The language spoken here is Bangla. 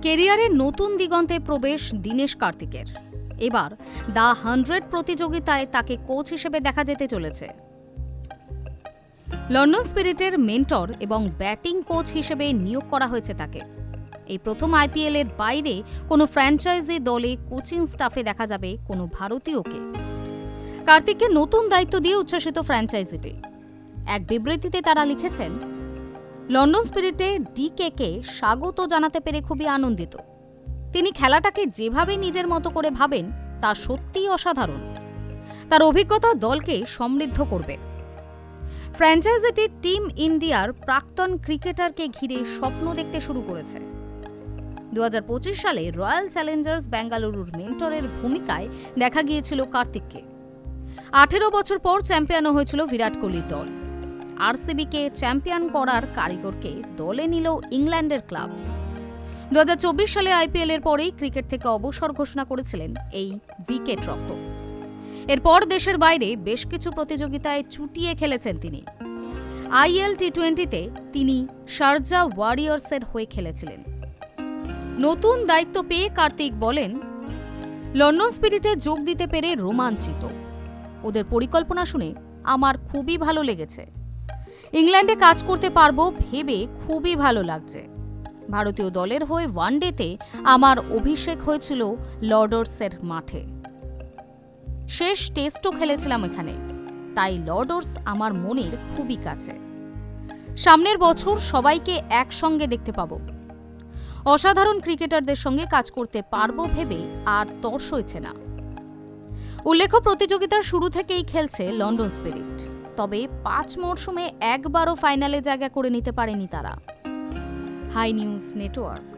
কেরিয়ারের নতুন দিগন্তে প্রবেশ দীনেশ কার্তিকের। এবার দ্য 100 প্রতিযোগিতায় তাকে কোচ হিসেবে দেখা যেতে চলেছে। লন্ডন স্পিরিটের মেন্টর এবং ব্যাটিং কোচ হিসেবে নিয়োগ করা হয়েছে তাকে। এই প্রথম আইপিএল এর বাইরে কোনো ফ্র্যাঞ্চাইজি দলে কোচিং স্টাফে দেখা যাবে কোনো ভারতীয়কে। কার্তিককে নতুন দায়িত্ব দিয়ে উচ্ছ্বসিত ফ্র্যাঞ্চাইজিটি। এক বিবৃতিতে তারা লিখেছেন, লন্ডন স্পিরিটে ডিকে স্বাগত জানাতে পেরে খুবই আনন্দিত। তিনি খেলাটাকে যেভাবে নিজের মতো করে ভাবেন তা সত্যিই অসাধারণ। তার অভিজ্ঞতা দলকে সমৃদ্ধ করবে। ফ্র্যাঞ্চাইজিটি টিম ইন্ডিয়ার প্রাক্তন ক্রিকেটারকে ঘিরে স্বপ্ন দেখতে শুরু করেছে। 2025 সালে রয়্যাল চ্যালেঞ্জার্স বেঙ্গালুরুর মেন্টরের ভূমিকায় দেখা গিয়েছিল কার্তিককে। 18 বছর পর চ্যাম্পিয়নও হয়েছিল বিরাট কোহলির দল। আরসিবিকে চ্যাম্পিয়ন করার কারিগরকে দলে নিল ইংল্যান্ডের ক্লাব। 2024 সালে আইপিএল এর পরেই ক্রিকেট থেকে অবসর ঘোষণা করেছিলেন এই উইকেট রক্ষক। এরপর দেশের বাইরে বেশ কিছু প্রতিযোগিতায় চুটিয়ে খেলেছেন তিনি। আইএল টি20তে তিনি শারজা ওয়ারিয়র্সের হয়ে খেলেছিলেন। নতুন দায়িত্ব পেয়ে কার্তিক বলেন, লন্ডন স্পিরিটে যোগ দিতে পেরে রোমাঞ্চিত। ওদের পরিকল্পনা শুনে আমার খুবই ভালো লেগেছে। ইংল্যান্ডে কাজ করতে পারবো ভেবে খুবই ভালো লাগছে। ভারতীয় দলের হয়ে ওয়ানডেতে আমার অভিষেক হয়েছিল লর্ডসের মাঠে। শেষ টেস্টও খেলেছিলাম এখানে, তাই লর্ডস আমার মনের খুবই কাছে। সামনের বছর সবাইকে একসঙ্গে দেখতে পাবো। অসাধারণ ক্রিকেটারদের সঙ্গে কাজ করতে পারবো ভেবে আর তর সইছে না। উল্লেখ্য, প্রতিযোগিতার শুরু থেকেই খেলছে লন্ডন স্পিরিট, তবে 5 মরশুমে একবারও ফাইনালে জায়গা করে নিতে পারেনি তারা। Hi news network.